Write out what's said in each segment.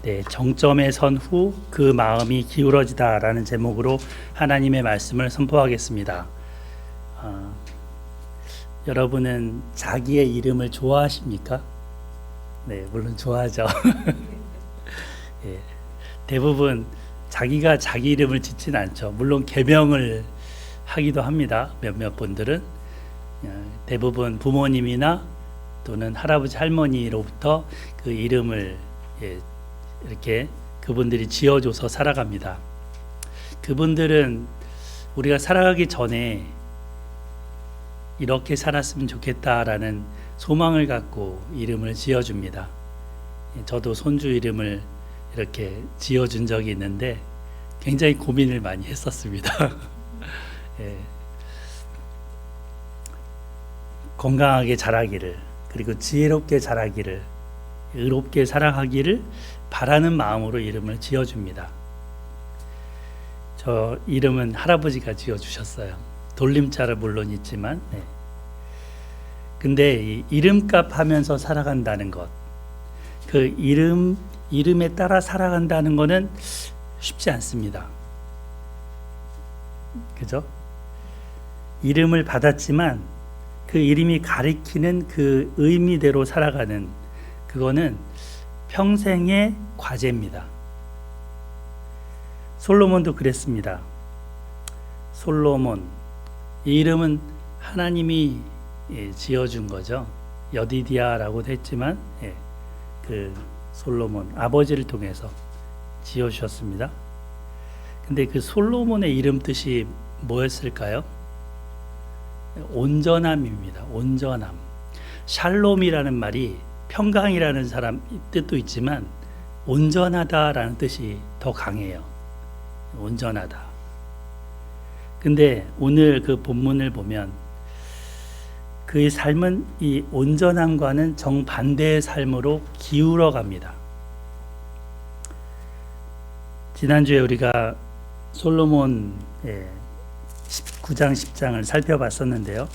네, 정점에 선 후 그 마음이 기울어지다라는 제목으로 하나님의 말씀을 선포하겠습니다. 아, 여러분은 자기의 이름을 좋아하십니까? 네, 물론 좋아하죠. 예, 대부분 자기가 자기 이름을 짓진 않죠. 물론 개명을 하기도 합니다. 몇몇 분들은 대부분 부모님이나 또는 할아버지 할머니로부터 그 이름을 이렇게 그분들이 지어줘서 살아갑니다. 그분들은 우리가 살아가기 전에 이렇게 살았으면 좋겠다라는 소망을 갖고 이름을 지어줍니다. 저도 손주 이름을 이렇게 지어준 적이 있는데 굉장히 고민을 많이 했었습니다. 예. 건강하게 자라기를, 그리고 지혜롭게 자라기를, 의롭게 살아가기를 바라는 마음으로 이름을 지어줍니다. 저 이름은 할아버지가 지어주셨어요. 돌림자를 물론 있지만, 네. 근데 이 이름값 하면서 살아간다는 것, 그 이름에 따라 살아간다는 것은 쉽지 않습니다. 그죠? 이름을 받았지만 그 이름이 가리키는 그 의미대로 살아가는 그거는 평생의 과제입니다. 솔로몬도 그랬습니다. 솔로몬, 이 이름은 하나님이 지어준 거죠. 여디디아라고도 했지만 그 솔로몬 아버지를 통해서 지어주셨습니다. 근데 그 솔로몬의 이름 뜻이 뭐였을까요? 온전함입니다. 온전함. 샬롬이라는 말이 평강이라는 사람 뜻도 있지만 온전하다라는 뜻이 더 강해요. 온전하다. 근데 오늘 그 본문을 보면 그의 삶은 이 온전함과는 정반대의 삶으로 기울어 갑니다. 지난주에 우리가 솔로몬 19장 10장을 살펴봤었는데요.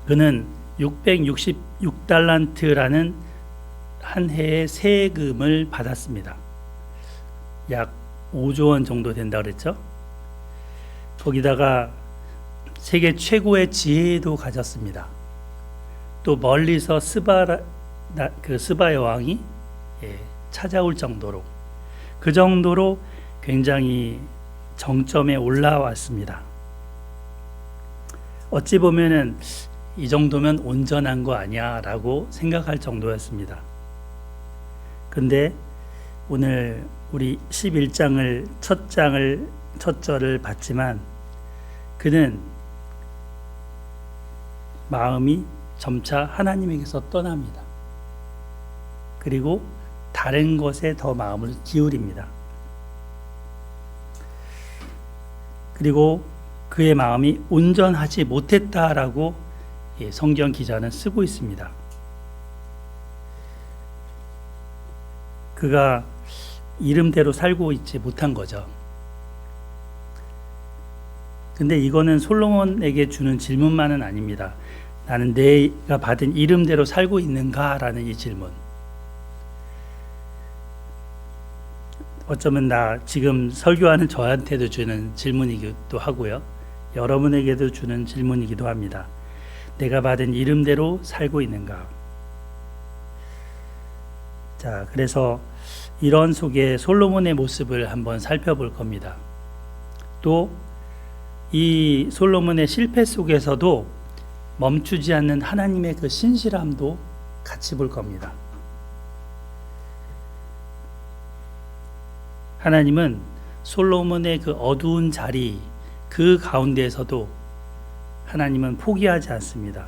그는 666달란트라는 한 해의 세금을 받았습니다. 약 5조 원 정도 된다고 그랬죠. 거기다가 세계 최고의 지혜도 가졌습니다. 또 멀리서 스바의 왕이 찾아올 정도로, 그 정도로 굉장히 정점에 올라왔습니다. 어찌 보면은 이 정도면 온전한 거 아니야 라고 생각할 정도였습니다. 근데 오늘 우리 11장을 첫 절을 봤지만 그는 마음이 점차 하나님에게서 떠납니다. 그리고 다른 것에 더 마음을 기울입니다. 그리고 그의 마음이 온전하지 못했다라고 성경 기자는 쓰고 있습니다. 그가 이름대로 살고 있지 못한 거죠. 근데 이거는 솔로몬에게 주는 질문만은 아닙니다. 나는 내가 받은 이름대로 살고 있는가라는 이 질문. 어쩌면 나 지금 설교하는 저한테도 주는 질문이기도 하고요. 여러분에게도 주는 질문이기도 합니다. 내가 받은 이름대로 살고 있는가? 자, 그래서 이런 속에 솔로몬의 모습을 한번 살펴볼 겁니다. 또 이 솔로몬의 실패 속에서도 멈추지 않는 하나님의 그 신실함도 같이 볼 겁니다. 하나님은 솔로몬의 그 어두운 자리, 그 가운데에서도 하나님은 포기하지 않습니다.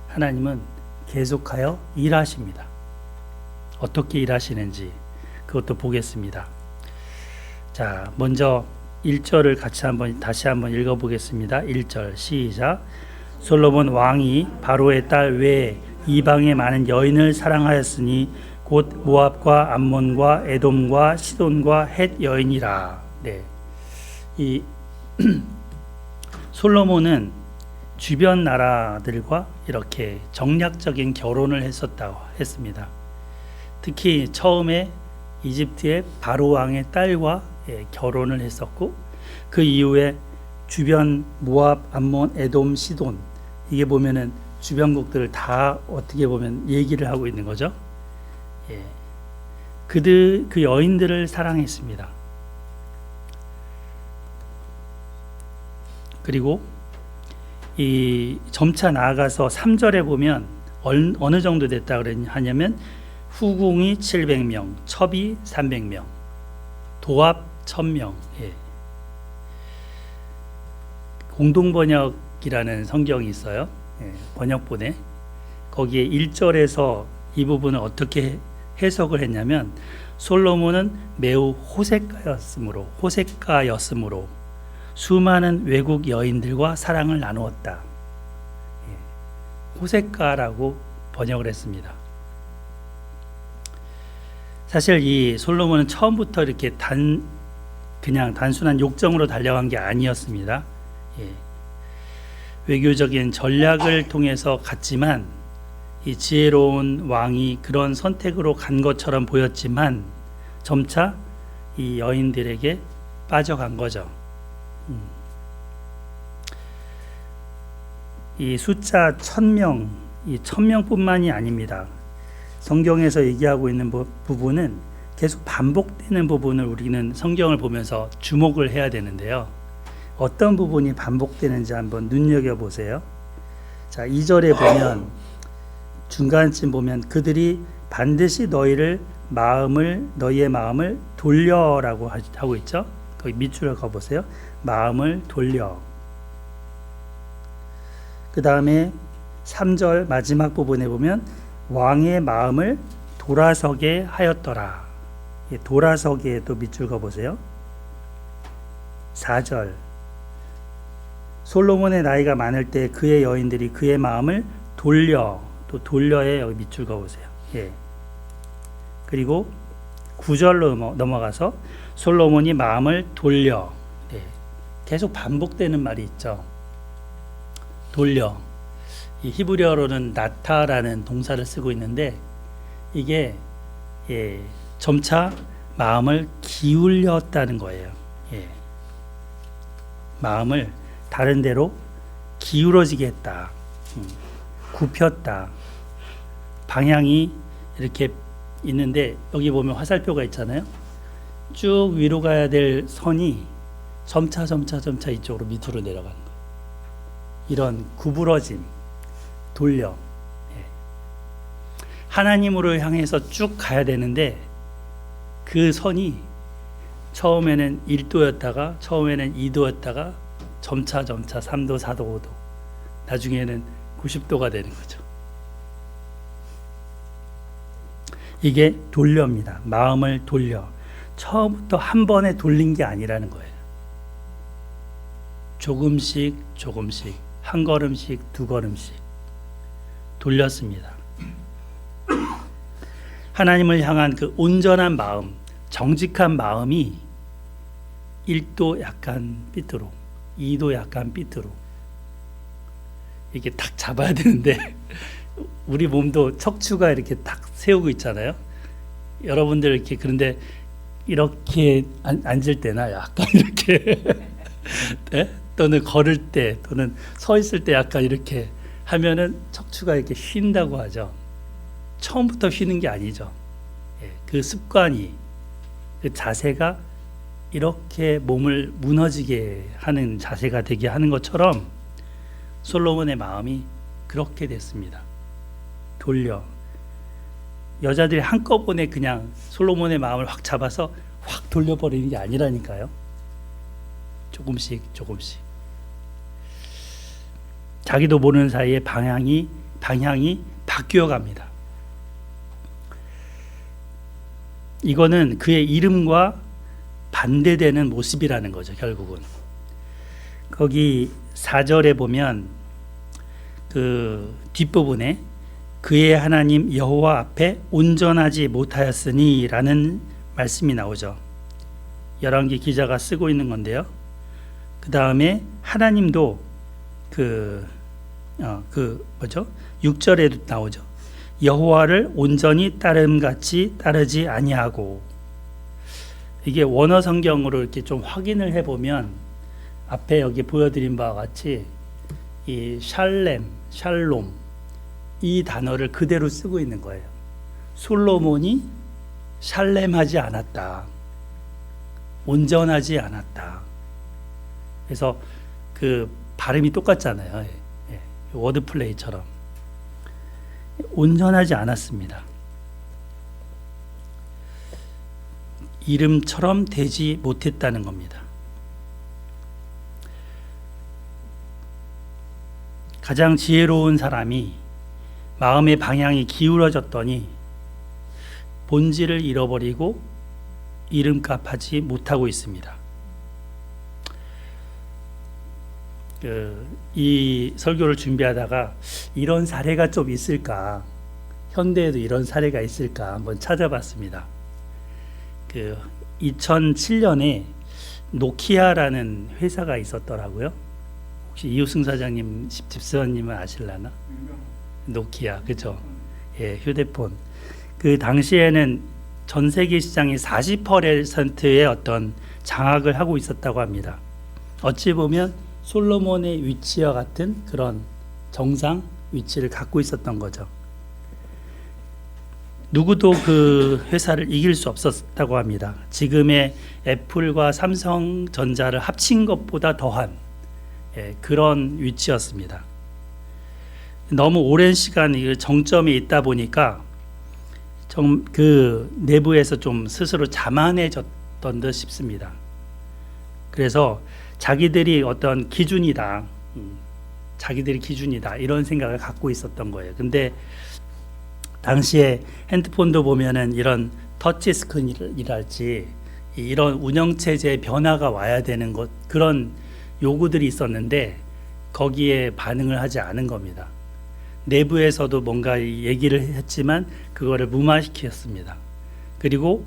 하나님은 계속하여 일하십니다. 어떻게 일하시는지 그것도 보겠습니다. 자, 먼저 1절을 다시 한번 읽어보겠습니다. 1절 시작. 솔로몬 왕이 바로의 딸 외에 이방의 많은 여인을 사랑하였으니 곧 모압과 암몬과 에돔과 시돈과 헷 여인이라. 네. 이 솔로몬은 주변 나라들과 이렇게 정략적인 결혼을 했었다고 했습니다. 특히 처음에 이집트의 바로 왕의 딸과 결혼을 했었고, 그 이후에 주변 모압, 암몬, 에돔, 시돈, 이게 보면은 주변국들을 다 어떻게 보면 얘기를 하고 있는 거죠. 그 여인들을 사랑했습니다. 그리고 이 점차 나아가서 3절에 보면 어느 정도 됐다 하냐면 후궁이 700명, 첩이 300명, 도합 1000명. 공동번역이라는 성경이 있어요. 번역본에. 거기에 1절에서 이 부분을 어떻게 해석을 했냐면, 솔로몬은 매우 호색가였으므로 수많은 외국 여인들과 사랑을 나누었다. 호색가라고 번역을 했습니다. 사실 이 솔로몬은 처음부터 이렇게 그냥 단순한 욕정으로 달려간 게 아니었습니다. 외교적인 전략을 통해서 갔지만, 이 지혜로운 왕이 그런 선택으로 간 것처럼 보였지만 점차 이 여인들에게 빠져간 거죠. 이 숫자 1000명, 이 1000명뿐만이 아닙니다. 성경에서 얘기하고 있는 부분은 계속 반복되는 부분을 우리는 성경을 보면서 주목을 해야 되는데요. 어떤 부분이 반복되는지 한번 눈여겨보세요. 자, 2절에 보면, 중간쯤 보면, 그들이 반드시 너희의 마음을 돌려라고 하고 있죠. 거기 밑줄을 그어보세요. 마음을 돌려. 그 다음에 3절 마지막 부분에 보면 왕의 마음을 돌아서게 하였더라. 돌아서게도 밑줄 그어보세요. 4절 솔로몬의 나이가 많을 때 그의 여인들이 그의 마음을 돌려, 또 돌려에 여기 밑줄 그어보세요. 그리고 9절로 넘어가서 솔로몬이 마음을 돌려. 계속 반복되는 말이 있죠. 돌려. 이 히브리어로는 나타라는 동사를 쓰고 있는데, 이게 점차 마음을 기울였다는 거예요. 마음을 다른 데로 기울어지게 했다. 굽혔다. 방향이 이렇게 있는데, 여기 보면 화살표가 있잖아요. 쭉 위로 가야 될 선이 점차 이쪽으로 밑으로 내려가는 거예요. 이런 구부러짐, 돌려. 하나님으로 향해서 쭉 가야 되는데, 그 선이 처음에는 1도였다가 처음에는 2도였다가 점차 3도, 4도, 5도, 나중에는 90도가 되는 거죠. 이게 돌려입니다. 마음을 돌려. 처음부터 한 번에 돌린 게 아니라는 거예요. 조금씩 한 걸음씩 두 걸음씩 돌렸습니다. 하나님을 향한 그 온전한 마음, 정직한 마음이 1도 약간 삐뚤어, 2도 약간 삐뚤어. 이렇게 딱 잡아야 되는데 우리 몸도 척추가 이렇게 딱 세우고 있잖아요. 여러분들 이렇게, 그런데 이렇게 앉을 때나 약간 이렇게 네? 또는 걸을 때 또는 서 있을 때 약간 이렇게 하면은 척추가 이렇게 쉰다고 하죠. 처음부터 쉬는 게 아니죠. 그 습관이, 그 자세가 이렇게 몸을 무너지게 하는 자세가 되게 하는 것처럼 솔로몬의 마음이 그렇게 됐습니다. 돌려. 여자들이 한꺼번에 그냥 솔로몬의 마음을 확 잡아서 확 돌려버리는 게 아니라니까요. 조금씩 자기도 모르는 사이에 방향이 바뀌어 갑니다. 이거는 그의 이름과 반대되는 모습이라는 거죠. 결국은 거기 4절에 보면 그 뒷부분에 그의 하나님 여호와 앞에 온전하지 못하였으니 라는 말씀이 나오죠. 열왕기 기자가 쓰고 있는 건데요. 그 다음에 하나님도 그 그 뭐죠? 6절에도 나오죠. 여호와를 온전히 따름같이 따르지 아니하고. 이게 원어 성경으로 이렇게 좀 확인을 해보면 앞에 여기 보여드린 바와 같이 이 샬롬 이 단어를 그대로 쓰고 있는 거예요. 솔로몬이 샬렘하지 않았다. 온전하지 않았다. 그래서 그 발음이 똑같잖아요. 워드 플레이처럼 온전하지 않았습니다. 이름처럼 되지 못했다는 겁니다. 가장 지혜로운 사람이 마음의 방향이 기울어졌더니 본질을 잃어버리고 이름값하지 못하고 있습니다. 이 설교를 준비하다가 이런 사례가 좀 있을까, 현대에도 이런 사례가 있을까 한번 찾아봤습니다. 2007년에 노키아라는 회사가 있었더라고요. 혹시 이우승 사장님, 집사님은 아실라나? 노키아, 그죠? 예, 휴대폰. 그 당시에는 전 세계 시장의 40%의 어떤 장악을 하고 있었다고 합니다. 어찌 보면 솔로몬의 위치와 같은 그런 정상 위치를 갖고 있었던 거죠. 누구도 그 회사를 이길 수 없었다고 합니다. 지금의 애플과 삼성전자를 합친 것보다 더한 그런 위치였습니다. 너무 오랜 시간 정점에 있다 보니까 그 내부에서 좀 스스로 자만해졌던 듯 싶습니다. 그래서 자기들이 어떤 기준이다, 자기들이 기준이다 이런 생각을 갖고 있었던 거예요. 근데 당시에 핸드폰도 보면은 이런 터치 스크린이랄지 이런 운영체제의 변화가 와야 되는 것, 그런 요구들이 있었는데 거기에 반응을 하지 않은 겁니다. 내부에서도 뭔가 얘기를 했지만 그거를 무마시켰습니다. 그리고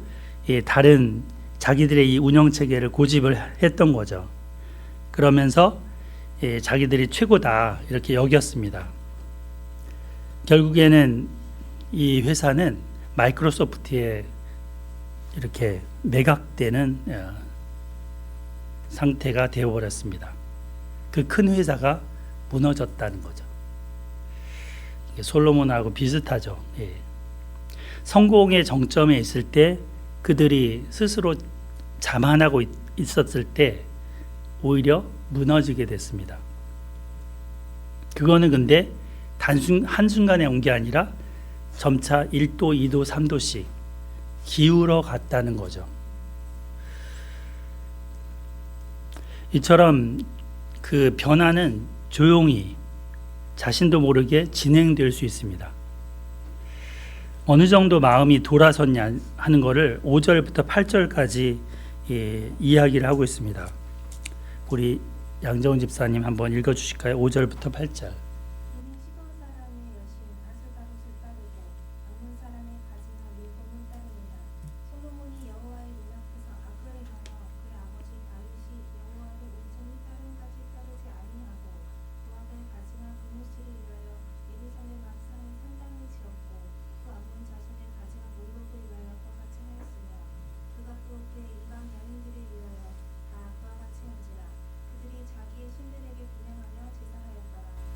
다른 자기들의 이 운영체계를 고집을 했던 거죠. 그러면서 자기들이 최고다 이렇게 여겼습니다. 결국에는 이 회사는 마이크로소프트에 이렇게 매각되는 상태가 되어버렸습니다. 그 큰 회사가 무너졌다는 거죠. 솔로몬하고 비슷하죠. 성공의 정점에 있을 때 그들이 스스로 자만하고 있었을 때 오히려 무너지게 됐습니다. 그거는 근데 한순간에 온 게 아니라 점차 1도, 2도, 3도씩 기울어 갔다는 거죠. 이처럼 그 변화는 조용히 자신도 모르게 진행될 수 있습니다. 어느 정도 마음이 돌아섰냐 하는 것을 5절부터 8절까지 이야기를 하고 있습니다. 우리 양정훈 집사님 한번 읽어주실까요? 5절부터 8절.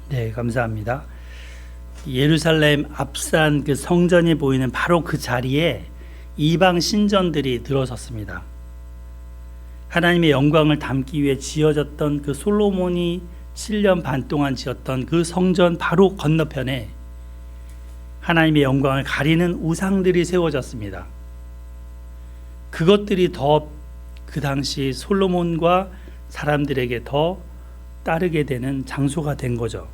네, 감사합니다. 예루살렘 앞산 그 성전이 보이는 바로 그 자리에 이방 신전들이 들어섰습니다. 하나님의 영광을 담기 위해 지어졌던 그 솔로몬이 7년 반 동안 지었던 그 성전 바로 건너편에 하나님의 영광을 가리는 우상들이 세워졌습니다. 그것들이 더 그 당시 솔로몬과 사람들에게 더 따르게 되는 장소가 된 거죠.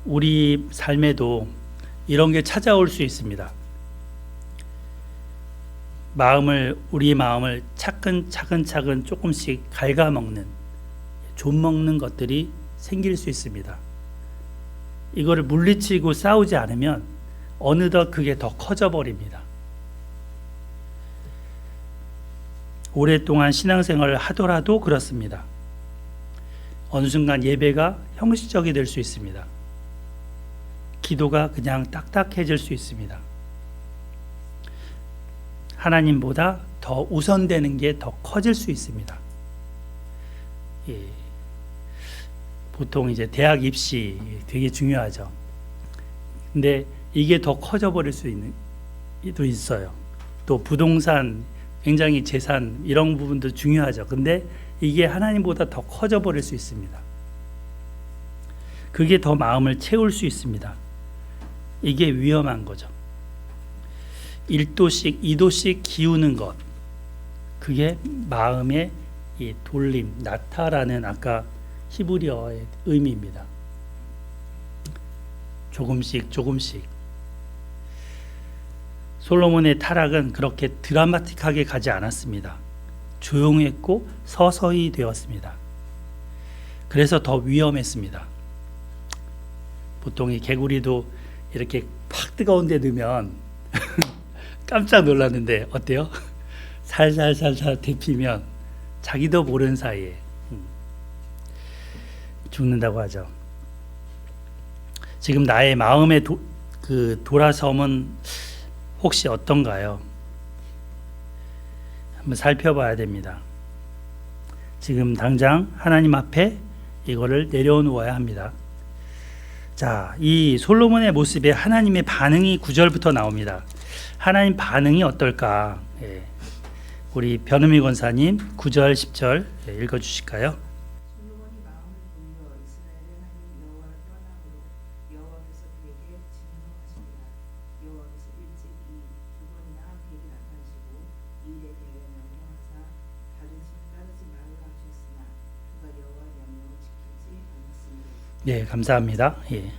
우리 삶에도 이런 게 찾아올 수 있습니다. 우리 마음을 차근차근 조금씩 갉아먹는, 좀먹는 것들이 생길 수 있습니다. 이거를 물리치고 싸우지 않으면 어느덧 그게 더 커져 버립니다. 오랫동안 신앙생활을 하더라도 그렇습니다. 어느 순간 예배가 형식적이 될 수 있습니다. 기도가 그냥 딱딱해질 수 있습니다. 하나님보다 더 우선되는 게 더 커질 수 있습니다. 예. 보통 이제 대학 입시 되게 중요하죠. 근데 이게 더 커져 버릴 수 도 있어요. 또 부동산, 굉장히 재산 이런 부분도 중요하죠. 근데 이게 하나님보다 더 커져 버릴 수 있습니다. 그게 더 마음을 채울 수 있습니다. 이게 위험한 거죠. 1도씩 2도씩 기우는 것, 그게 마음의 이 돌림, 나타라는 아까 히브리어의 의미입니다. 조금씩 조금씩. 솔로몬의 타락은 그렇게 드라마틱하게 가지 않았습니다. 조용했고 서서히 되었습니다. 그래서 더 위험했습니다. 보통 이 개구리도 이렇게 팍 뜨거운 데 넣으면 깜짝 놀랐는데 어때요? 살살살살 데피면 자기도 모르는 사이에 죽는다고 하죠. 지금 나의 마음의 돌아섬은 혹시 어떤가요? 한번 살펴봐야 됩니다. 지금 당장 하나님 앞에 이거를 내려놓아야 합니다. 자, 이 솔로몬의 모습에 하나님의 반응이 9절부터 나옵니다. 하나님 반응이 어떨까? 예. 우리 변은미 권사님 9절 10절 읽어주실까요? 솔로몬이 마음을 돌려 이스라엘의 하나님 여호와를 떠남으로 여호와께서 그에게 진노하십니다. 여호와께서 일찍이 두 번이나 그에게 나타나시고 이 일에 대하여 명령하사 다른 신 따르지 말으라 하셨으나 그가 여호와의 명령을 지키지 않았습니다. 네, 감사합니다. 예.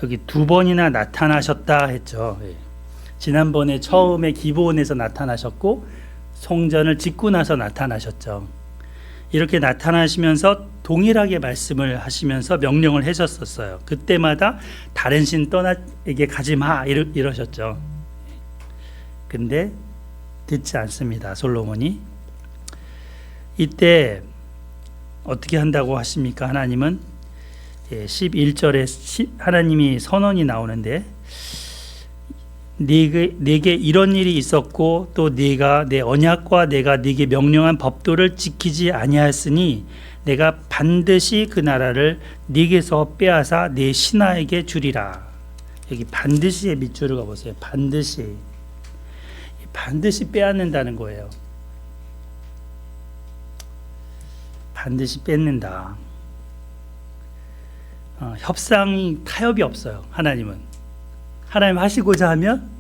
여기 두 번이나 나타나셨다 했죠. 예. 지난번에 처음에 기브온에서 나타나셨고 성전을 짓고 나서 나타나셨죠. 이렇게 나타나시면서 동일하게 말씀을 하시면서 명령을 하셨었어요. 그때마다 다른 신 떠나에게 가지 마 이러셨죠. 근데 듣지 않습니다. 솔로몬이. 이때 어떻게 한다고 하십니까? 하나님은 11절에 하나님이 선언이 나오는데 네게 이런 일이 있었고 또 네가 내 언약과 내가 네게 명령한 법도를 지키지 아니하였으니 내가 반드시 그 나라를 네게서 빼앗아 네 신하에게 주리라. 여기 반드시의 밑줄을 가보세요. 반드시 빼앗는다는 거예요. 반드시 뺏는다. 협상이 타협이 없어요. 하나님은 하나님 하시고자 하면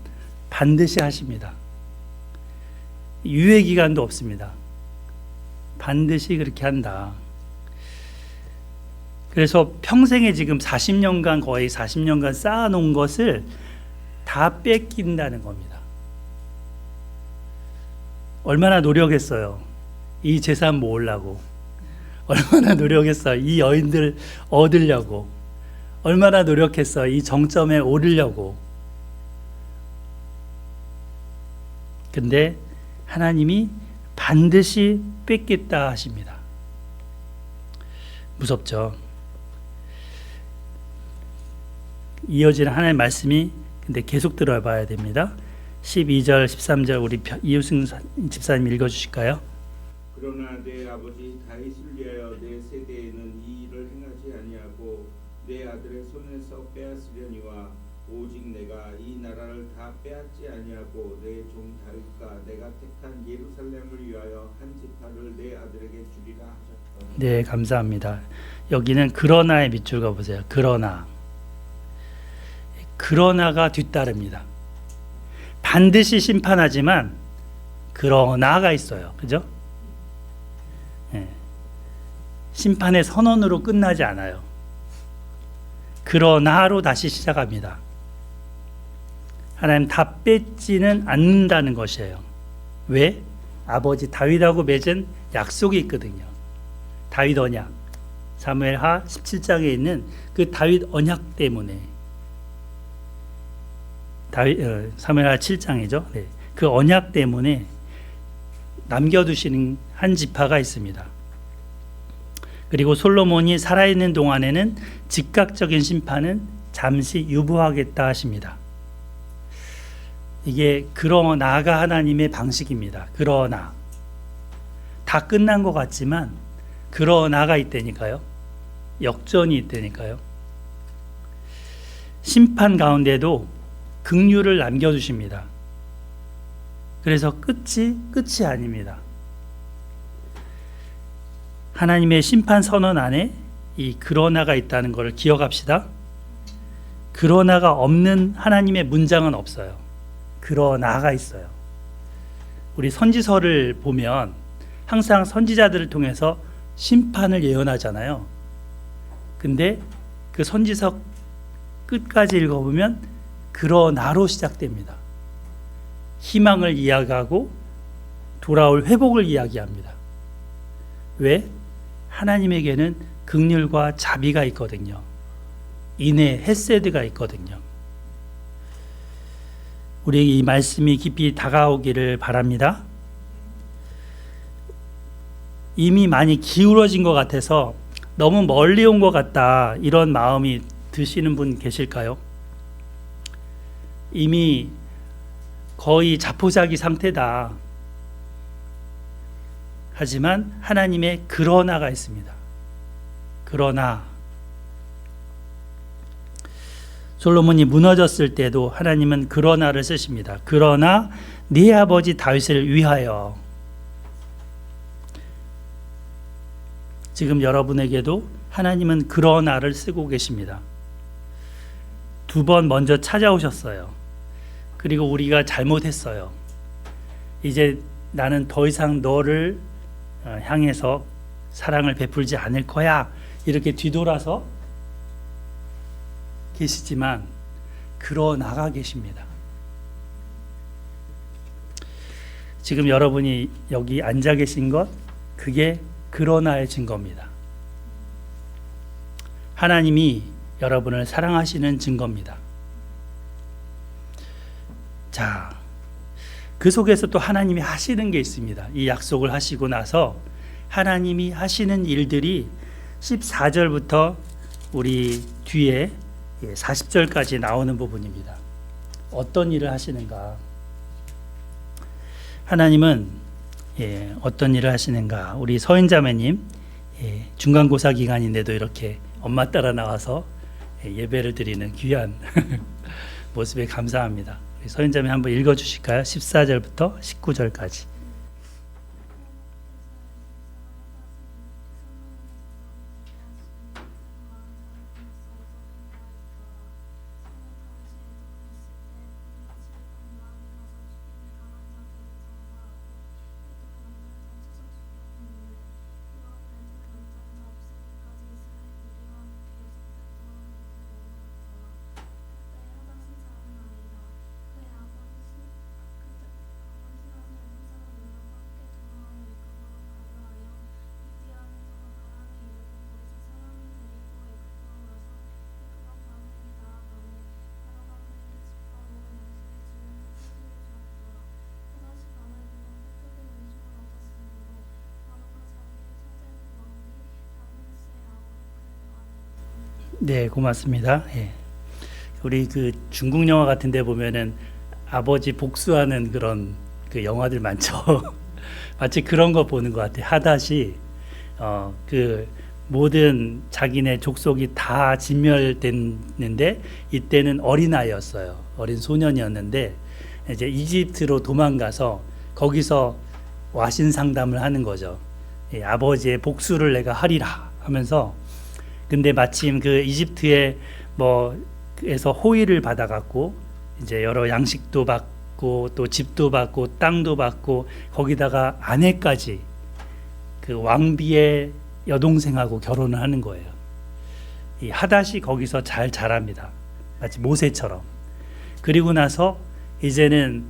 반드시 하십니다. 유예 기간도 없습니다. 반드시 그렇게 한다. 그래서 평생에 지금 40년간 거의 40년간 쌓아놓은 것을 다 뺏긴다는 겁니다. 얼마나 노력했어요. 이 재산 모으려고. 얼마나 노력했어요. 이 여인들 얻으려고. 얼마나 노력했어. 이 정점에 오르려고. 근데 하나님이 반드시 뺏겠다 하십니다. 무섭죠. 이어지는 하나님의 말씀이 근데 계속 들어봐야 됩니다. 12절 13절 우리 이우승 집사님 읽어주실까요? 그러나 내 아버지 다윗을 위하여 내 세대에는 이 일을 행하지 아니하고 내 아들의 손에서 빼앗으려니와 오직 내가 이 나라를 다 빼앗지 아니하고 내 종 다윗과 내가 택한 예루살렘을 위하여 한 지파를 내 아들에게 주리라 하셨다. 네, 감사합니다. 여기는 그러나의 밑줄 가보세요. 그러나가 뒤따릅니다. 반드시 심판하지만 그러나가 있어요. 그죠? 네. 심판의 선언으로 끝나지 않아요. 그러나로 다시 시작합니다. 하나님 다 뺏지는 않는다는 것이에요. 왜? 아버지 다윗하고 맺은 약속이 있거든요. 다윗 언약. 사무엘하 17장에 있는 그 다윗 언약 때문에 사무엘하 7장이죠. 네. 그 언약 때문에 남겨두시는 한 지파가 있습니다. 그리고 솔로몬이 살아있는 동안에는 즉각적인 심판은 잠시 유보하겠다 하십니다. 이게 그러나가 하나님의 방식입니다. 그러나 다 끝난 것 같지만 그러나가 있다니까요. 역전이 있다니까요. 심판 가운데도 긍휼을 남겨주십니다. 그래서 끝이 아닙니다. 하나님의 심판 선언 안에 이 그러나가 있다는 것을 기억합시다. 그러나가 없는 하나님의 문장은 없어요. 그러나가 있어요. 우리 선지서를 보면 항상 선지자들을 통해서 심판을 예언하잖아요. 근데 그 선지서 끝까지 읽어보면 그러나로 시작됩니다. 희망을 이야기하고 돌아올 회복을 이야기합니다. 왜? 하나님에게는 긍휼과 자비가 있거든요. 인애, 헤세드가 있거든요. 우리에게 이 말씀이 깊이 다가오기를 바랍니다. 이미 많이 기울어진 것 같아서 너무 멀리 온 것 같다, 이런 마음이 드시는 분 계실까요? 이미 거의 자포자기 상태다. 하지만 하나님의 그러나가 있습니다. 그러나 솔로몬이 무너졌을 때도 하나님은 그러나를 쓰십니다. 그러나 네 아버지 다윗을 위하여. 지금 여러분에게도 하나님은 그러나를 쓰고 계십니다. 2번 먼저 찾아오셨어요. 그리고 우리가 잘못했어요. 이제 나는 더 이상 너를 향해서 사랑을 베풀지 않을 거야, 이렇게 뒤돌아서 계시지만 그러나가 계십니다. 지금 여러분이 여기 앉아 계신 것, 그게 그러나의 증거입니다. 하나님이 여러분을 사랑하시는 증거입니다. 자, 그 속에서 또 하나님이 하시는 게 있습니다. 이 약속을 하시고 나서 하나님이 하시는 일들이 14절부터 우리 뒤에 40절까지 나오는 부분입니다. 어떤 일을 하시는가? 하나님은 어떤 일을 하시는가? 우리 서인자매님 중간고사 기간인데도 이렇게 엄마 따라 나와서 예배를 드리는 귀한 모습에 감사합니다. 우리 서인자매 한번 읽어주실까요? 14절부터 19절까지. 네, 고맙습니다. 우리 그 중국 영화 같은 데 보면은 아버지 복수하는 그런 그 영화들 많죠. 마치 그런 거 보는 것 같아요. 하닷이 그 모든 자기네 족속이 다 진멸됐는데 이때는 어린아이였어요. 어린 소년이었는데 이제 이집트로 도망가서 거기서 와신 상담을 하는 거죠. 아버지의 복수를 내가 하리라 하면서, 근데 마침 그 이집트에 에서 호의를 받아갖고 이제 여러 양식도 받고 또 집도 받고 땅도 받고 거기다가 아내까지 그 왕비의 여동생하고 결혼을 하는 거예요. 이 하닷이 거기서 잘 자랍니다. 마치 모세처럼. 그리고 나서 이제는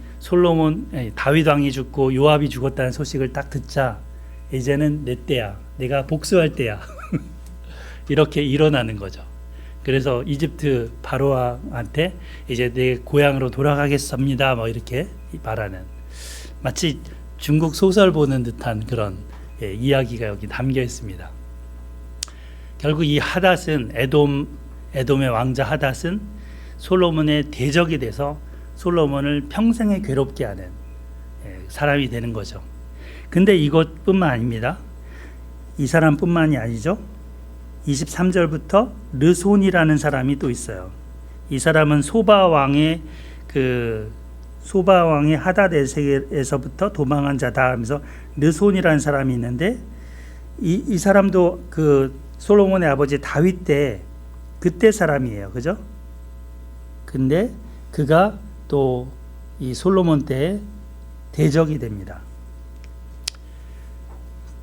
다윗 왕이 죽고 요압이 죽었다는 소식을 딱 듣자 이제는 내 때야, 내가 복수할 때야 이렇게 일어나는 거죠. 그래서 이집트 바로왕한테 이제 내 고향으로 돌아가겠습니다 이렇게 말하는, 마치 중국 소설 보는 듯한 그런 이야기가 여기 담겨 있습니다. 결국 이 하닷은 에돔의 왕자 하닷은 솔로몬의 대적이 돼서 솔로몬을 평생에 괴롭게 하는 사람이 되는 거죠. 근데 이것뿐만 아닙니다. 이 사람뿐만이 아니죠. 23절부터 르손이라는 사람이 또 있어요. 이 사람은 소바 왕의 하닷에서부터 도망한 자다 하면서 르손이라는 사람이 있는데 이 사람도 그 솔로몬의 아버지 다윗 때 그때 사람이에요. 그죠? 근데 그가 또 이 솔로몬 때 대적이 됩니다.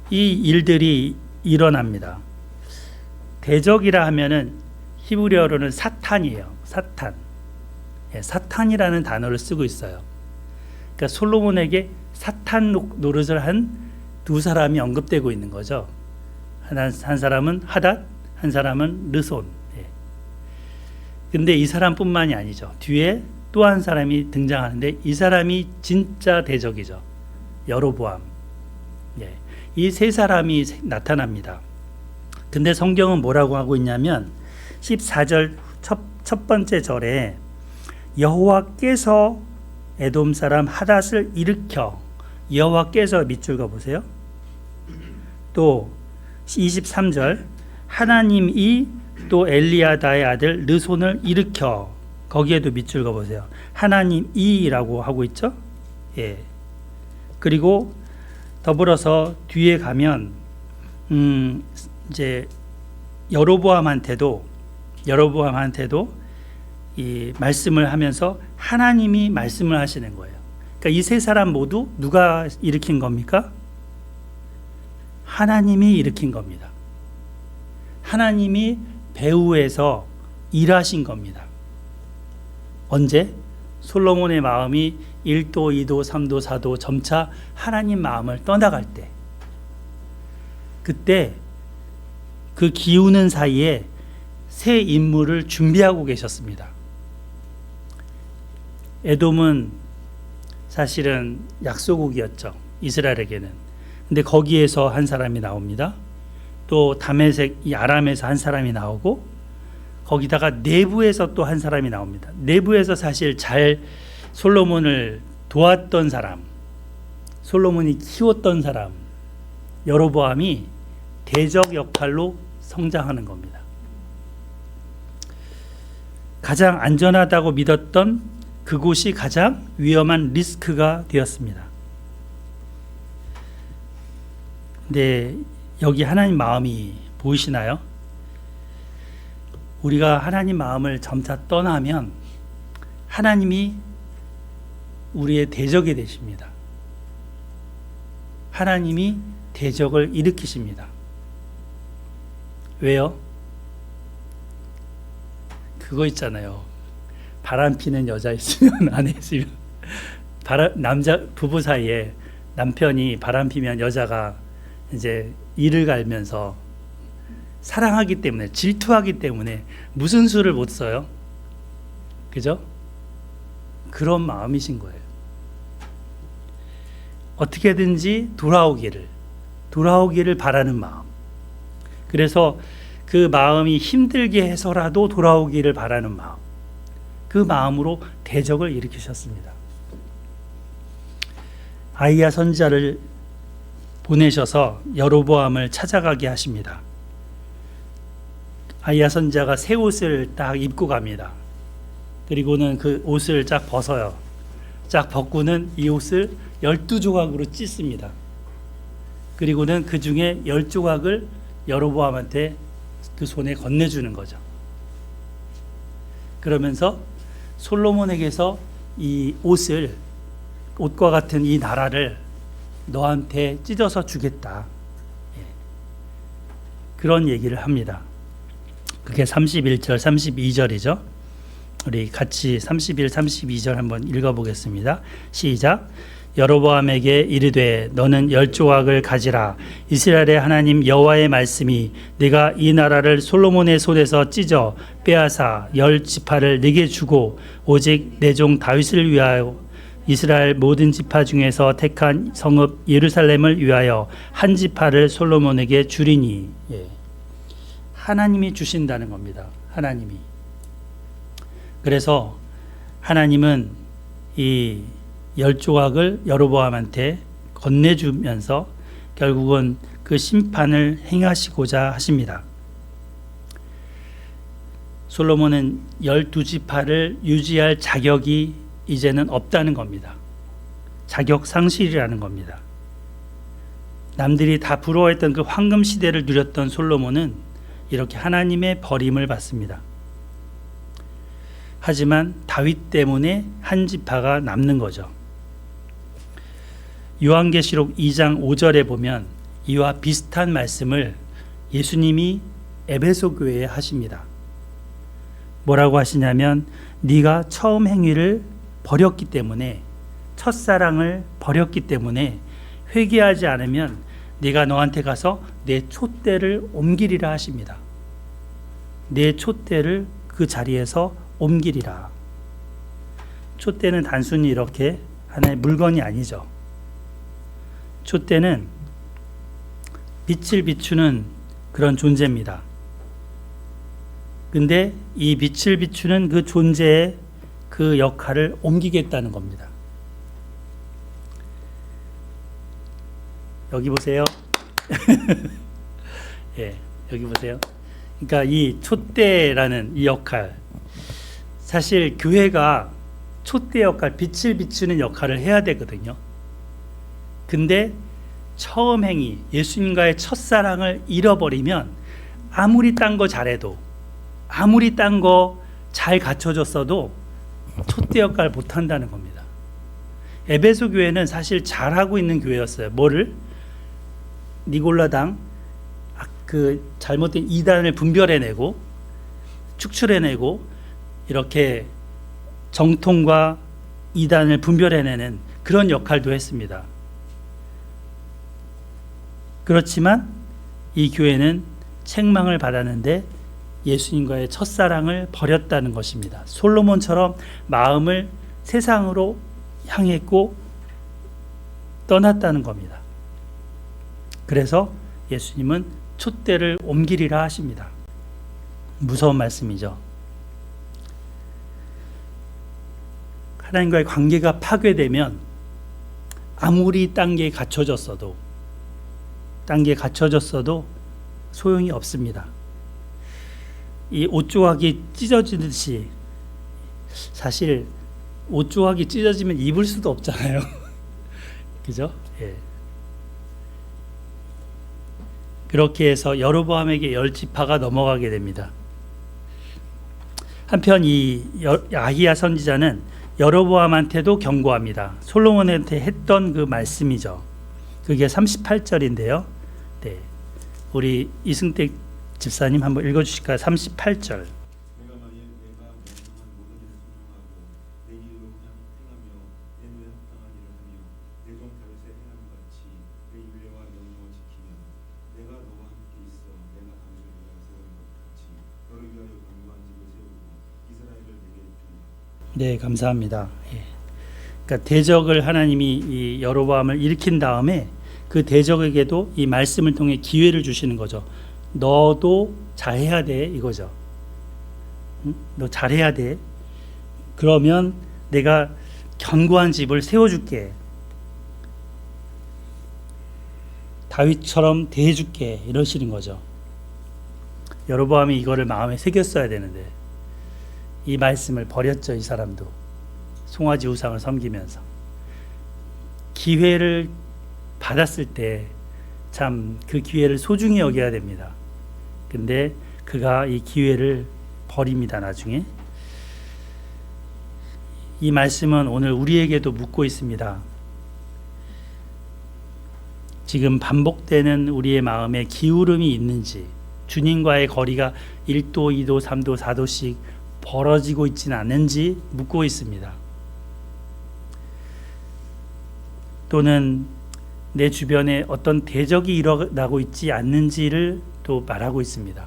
이 일들이 일어납니다. 대적이라 하면은 히브리어로는 사탄이에요. 사탄. 사탄이라는 단어를 쓰고 있어요. 그러니까 솔로몬에게 사탄 노릇을 한 두 사람이 언급되고 있는 거죠. 한 사람은 하닷, 한 사람은 르손. 근데 이 사람뿐만이 아니죠. 뒤에 또 한 사람이 등장하는데 이 사람이 진짜 대적이죠. 여로보암. 이 세 사람이 나타납니다. 근데 성경은 뭐라고 하고 있냐면 14절 첫 번째 절에 여호와께서 에돔 사람 하닷을 일으켜, 여호와께서 밑줄 그어보세요. 또 23절 하나님이 또 엘리야다의 아들 르손을 일으켜, 거기에도 밑줄 그어보세요. 하나님이라고 하고 있죠. 그리고 더불어서 뒤에 가면 이제 여로보암한테도 이 말씀을 하면서 하나님이 말씀을 하시는 거예요. 그러니까 이 세 사람 모두 누가 일으킨 겁니까? 하나님이 일으킨 겁니다. 하나님이 배후에서 일하신 겁니다. 언제? 솔로몬의 마음이 1도, 2도, 3도, 4도 점차 하나님 마음을 떠나갈 때, 그때 그 기우는 사이에 새 인물을 준비하고 계셨습니다. 에돔은 사실은 약소국이었죠. 이스라엘에게는. 근데 거기에서 한 사람이 나옵니다. 또 다메섹, 이 아람에서 한 사람이 나오고, 거기다가 내부에서 또 한 사람이 나옵니다. 내부에서 사실 잘 솔로몬을 도왔던 사람, 솔로몬이 키웠던 사람, 여로보암이 대적 역할로 성장하는 겁니다. 가장 안전하다고 믿었던 그곳이 가장 위험한 리스크가 되었습니다. 근데 여기 하나님 마음이 보이시나요? 우리가 하나님 마음을 점차 떠나면 하나님이 우리의 대적이 되십니다. 하나님이 대적을 일으키십니다. 왜요? 그거 있잖아요. 바람 피는 여자 있으면 아내 있으면 남자 부부 사이에 남편이 바람 피면 여자가 이제 이를 갈면서 사랑하기 때문에, 질투하기 때문에 무슨 수를 못 써요? 그죠? 그런 마음이신 거예요. 어떻게든지 돌아오기를 바라는 마음. 그래서 그 마음이 힘들게 해서라도 돌아오기를 바라는 마음. 그 마음으로 대적을 일으키셨습니다. 아히야 선지자를 보내셔서 여로보암을 찾아가게 하십니다. 아히야 선지자가 새 옷을 딱 입고 갑니다. 그리고는 그 옷을 쫙 벗어요. 쫙 벗고는 이 옷을 12조각으로 찢습니다. 그리고는 그 중에 10조각을 여로보암한테 그 손에 건네주는 거죠. 그러면서 솔로몬에게서 이 옷과 같은 이 나라를 너한테 찢어서 주겠다. 그런 얘기를 합니다. 그게 31절, 32절이죠. 우리 같이 31, 32절 한번 읽어보겠습니다. 시작. 여로보암에게 이르되 너는 10조각을 가지라. 이스라엘의 하나님 여호와의 말씀이 네가 이 나라를 솔로몬의 손에서 찢어 빼앗아 10지파를 네게 주고 오직 내 종 다윗을 위하여 이스라엘 모든 지파 중에서 택한 성읍 예루살렘을 위하여 한 지파를 솔로몬에게 주리니. 예. 하나님이 주신다는 겁니다. 하나님이. 그래서 하나님은 이 10조각을 여로보암한테 건네주면서 결국은 그 심판을 행하시고자 하십니다. 솔로몬은 12지파를 유지할 자격이 이제는 없다는 겁니다. 자격 상실이라는 겁니다. 남들이 다 부러워했던 그 황금 시대를 누렸던 솔로몬은 이렇게 하나님의 버림을 받습니다. 하지만 다윗 때문에 한 지파가 남는 거죠. 요한계시록 2장 5절에 보면 이와 비슷한 말씀을 예수님이 에베소 교회에 하십니다. 뭐라고 하시냐면 네가 처음 행위를 버렸기 때문에, 첫사랑을 버렸기 때문에 회개하지 않으면 네가 너한테 가서 내 촛대를 옮기리라 하십니다. 내 촛대를 그 자리에서 옮기리라. 촛대는 단순히 이렇게 하나의 물건이 아니죠. 촛대는 빛을 비추는 그런 존재입니다. 근데 이 빛을 비추는 그 존재의 그 역할을 옮기겠다는 겁니다. 여기 보세요. 예, 여기 보세요. 그러니까 이 촛대라는 이 역할, 사실 교회가 촛대 역할, 빛을 비추는 역할을 해야 되거든요. 근데 처음 행위, 예수님과의 첫사랑을 잃어버리면 아무리 딴 거 잘해도, 아무리 딴 거 잘 갖춰졌어도 촛대 역할을 못한다는 겁니다. 에베소 교회는 사실 잘하고 있는 교회였어요. 뭐를? 니골라당, 그 잘못된 이단을 분별해내고 축출해내고 이렇게 정통과 이단을 분별해내는 그런 역할도 했습니다. 그렇지만 이 교회는 책망을 받았는데 예수님과의 첫사랑을 버렸다는 것입니다. 솔로몬처럼 마음을 세상으로 향했고 떠났다는 겁니다. 그래서 예수님은 촛대를 옮기리라 하십니다. 무서운 말씀이죠. 하나님과의 관계가 파괴되면 아무리 딴 게 갖춰졌어도 소용이 없습니다. 이 옷조각이 찢어지듯이, 사실 옷조각이 찢어지면 입을 수도 없잖아요. 그죠? 예. 그렇게 해서 여로보암에게 10지파가 넘어가게 됩니다. 한편 이 아히야 선지자는 여로보암한테도 경고합니다. 솔로몬한테 했던 그 말씀이죠. 그게 38절인데요. 네. 우리 이승택 집사님 한번 읽어주실까요? 38절. 내가 만일 내가 명령한 모든 일을 순종하고 내 이름으로 행하며 내 눈에 합당한 일을 하며 내 종 다윗의 행함 같이 내 윤례와 명령을 지키면 내가 너와 함께 있어 내가 당신을 위하여 세운 것 같이 너를 위하여 견고한 집을 세우고 이스라엘을 내게 주리라. 네, 감사합니다. 예. 그러니까 대적을 하나님이 이 여로보암을 일으킨 다음에 그 대적에게도 이 말씀을 통해 기회를 주시는 거죠. 너도 잘해야 돼, 이거죠. 응? 너 잘해야 돼. 그러면 내가 견고한 집을 세워줄게. 다윗처럼 대해줄게. 이러시는 거죠. 여로보암이 이거를 마음에 새겼어야 되는데 이 말씀을 버렸죠. 이 사람도 송아지 우상을 섬기면서. 기회를 받았을 때 참 그 기회를 소중히 여겨야 됩니다. 근데 그가 이 기회를 버립니다. 나중에. 이 말씀은 오늘 우리에게도 묻고 있습니다. 지금 반복되는 우리의 마음에 기울음이 있는지, 주님과의 거리가 1도, 2도, 3도, 4도씩 벌어지고 있지는 않는지 묻고 있습니다. 또는 내 주변에 어떤 대적이 일어나고 있지 않는지를 또 말하고 있습니다.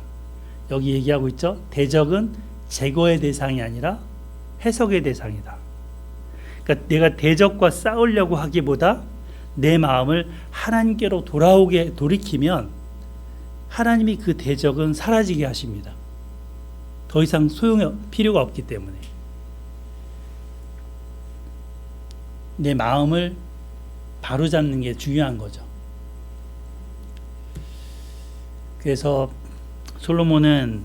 여기 얘기하고 있죠. 대적은 제거의 대상이 아니라 해석의 대상이다. 그러니까 내가 대적과 싸우려고 하기보다 내 마음을 하나님께로 돌이키면 하나님이 그 대적은 사라지게 하십니다. 더 이상 필요가 없기 때문에. 내 마음을 바로잡는 게 중요한 거죠. 그래서 솔로몬은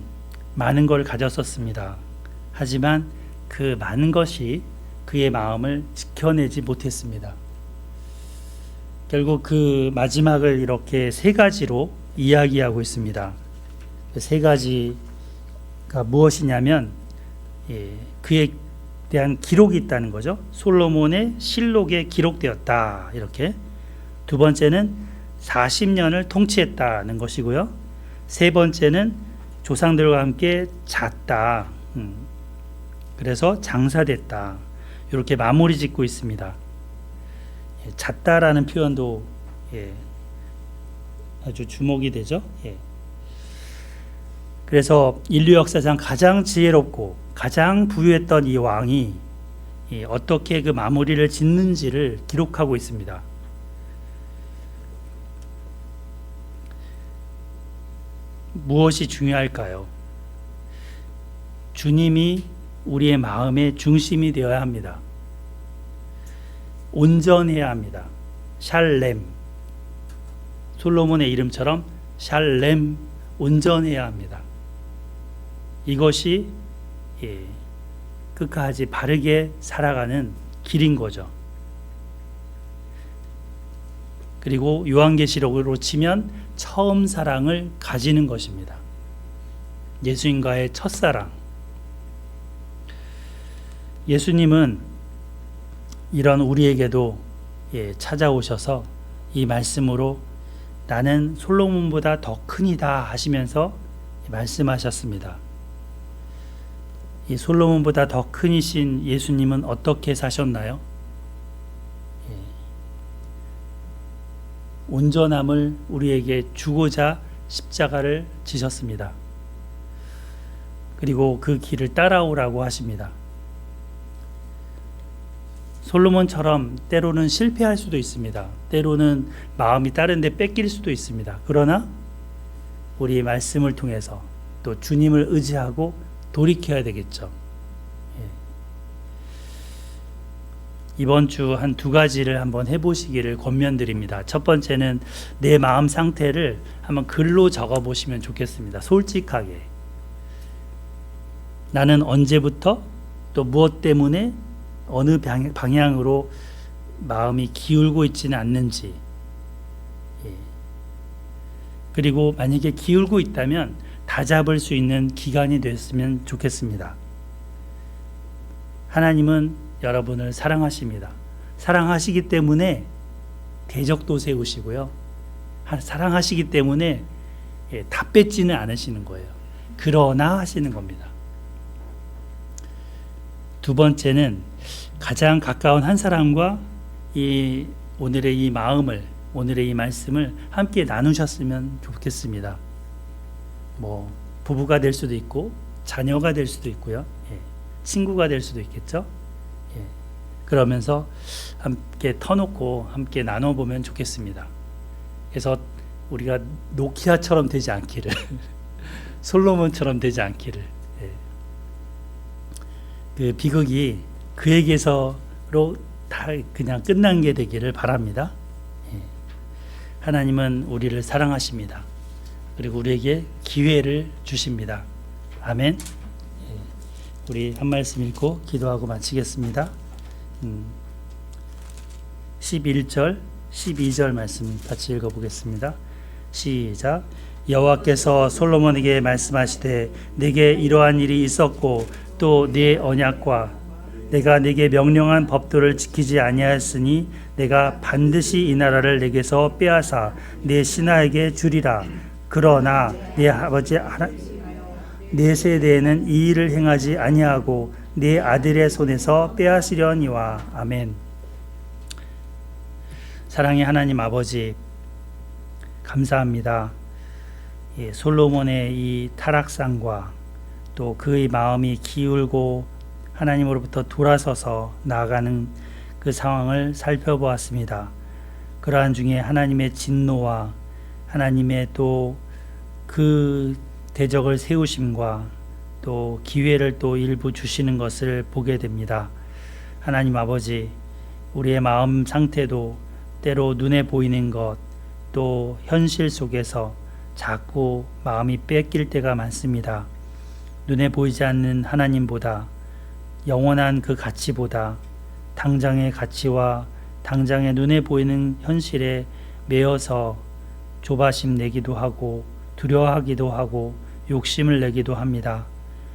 많은 걸 가졌었습니다. 하지만 그 많은 것이 그의 마음을 지켜내지 못했습니다. 결국 그 마지막을 이렇게 세 가지로 이야기하고 있습니다. 그 세 가지가 무엇이냐면 그에 대한 기록이 있다는 거죠. 솔로몬의 실록에 기록되었다. 이렇게. 두 번째는 40년을 통치했다는 것이고요. 세 번째는 조상들과 함께 잤다. 그래서 장사됐다. 이렇게 마무리 짓고 있습니다. 잤다라는 표현도 아주 주목이 되죠. 그래서 인류 역사상 가장 지혜롭고 가장 부유했던 이 왕이 어떻게 그 마무리를 짓는지를 기록하고 있습니다. 무엇이 중요할까요? 주님이 우리의 마음의 중심이 되어야 합니다. 온전해야 합니다. 샬렘. 솔로몬의 이름처럼 샬렘, 온전해야 합니다. 이것이 끝까지 바르게 살아가는 길인 거죠. 그리고 요한계시록으로 치면 처음 사랑을 가지는 것입니다. 예수님과의 첫사랑. 예수님은 이런 우리에게도 찾아오셔서 이 말씀으로 나는 솔로몬보다 더 크니다 하시면서 말씀하셨습니다. 이 솔로몬보다 더 크신 예수님은 어떻게 사셨나요? 온전함을 우리에게 주고자 십자가를 지셨습니다. 그리고 그 길을 따라오라고 하십니다. 솔로몬처럼 때로는 실패할 수도 있습니다. 때로는 마음이 다른 데 뺏길 수도 있습니다. 그러나 우리의 말씀을 통해서 또 주님을 의지하고 돌이켜야 되겠죠. 이번 주 한 두 가지를 한번 해보시기를 권면드립니다. 첫 번째는 내 마음 상태를 한번 글로 적어보시면 좋겠습니다. 솔직하게. 나는 언제부터 또 무엇 때문에 어느 방향으로 마음이 기울고 있지는 않는지, 그리고 만약에 기울고 있다면 다잡을 수 있는 기간이 됐으면 좋겠습니다. 하나님은 여러분을 사랑하십니다. 사랑하시기 때문에 대적도 세우시고요. 사랑하시기 때문에 다 뺏지는 않으시는 거예요. 그러나 하시는 겁니다. 두 번째는 가장 가까운 한 사람과 오늘의 이 마음을, 오늘의 이 말씀을 함께 나누셨으면 좋겠습니다. 부부가 될 수도 있고 자녀가 될 수도 있고요. 친구가 될 수도 있겠죠. 그러면서 함께 터놓고 함께 나눠보면 좋겠습니다. 그래서 우리가 노키아처럼 되지 않기를 솔로몬처럼 되지 않기를, 그 비극이 그에게서로 다 그냥 끝난 게 되기를 바랍니다. 하나님은 우리를 사랑하십니다. 그리고 우리에게 기회를 주십니다. 아멘. 우리 한 말씀 읽고 기도하고 마치겠습니다. 11절, 12절 말씀 같이 읽어보겠습니다. 시작. 여호와께서 솔로몬에게 말씀하시되 내게 이러한 일이 있었고 또 네 언약과 내가 네게 명령한 법도를 지키지 아니하였으니 내가 반드시 이 나라를 내게서 빼앗아 네 신하에게 주리라. 그러나 네 아버지 네 세대에는 이 일을 행하지 아니하고 네 아들의 손에서 빼앗으려니와. 아멘. 사랑의 하나님 아버지, 감사합니다. 솔로몬의 이 타락상과 또 그의 마음이 기울고 하나님으로부터 돌아서서 나아가는 그 상황을 살펴보았습니다. 그러한 중에 하나님의 진노와 하나님의 또 그 대적을 세우심과 또 기회를 또 일부 주시는 것을 보게 됩니다. 하나님 아버지, 우리의 마음 상태도 때로 눈에 보이는 것, 또 현실 속에서 자꾸 마음이 뺏길 때가 많습니다. 눈에 보이지 않는 하나님보다, 영원한 그 가치보다 당장의 가치와 당장의 눈에 보이는 현실에 매여서 조바심 내기도 하고 두려워하기도 하고 욕심을 내기도 합니다.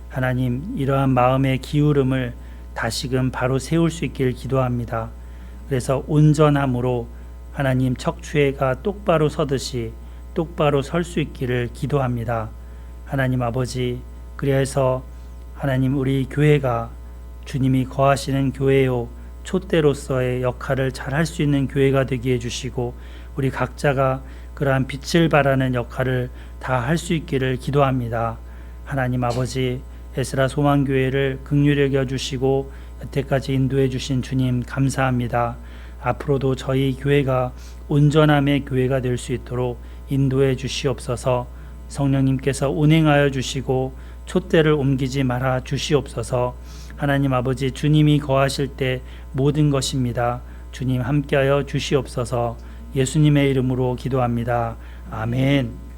하나님, 이러한 마음의 기울음을 다시금 바로 세울 수 있기를 기도합니다. 그래서 온전함으로 하나님 척추에가 똑바로 서듯이 똑바로 설 수 있기를 기도합니다. 하나님 아버지, 그래서 하나님 우리 교회가 주님이 거하시는 교회요 촛대로서의 역할을 잘 할 수 있는 교회가 되게 해주시고, 우리 각자가 그러한 빛을 발하는 역할을 다 할 수 있기를 기도합니다. 하나님 아버지, 에스라 소망교회를 긍휼히 여겨주시고 여태까지 인도해 주신 주님 감사합니다. 앞으로도 저희 교회가 온전함의 교회가 될 수 있도록 인도해 주시옵소서. 성령님께서 운행하여 주시고 촛대를 옮기지 말아 주시옵소서. 하나님 아버지, 주님이 거하실 때 모든 것입니다. 주님 함께하여 주시옵소서. 예수님의 이름으로 기도합니다. 아멘.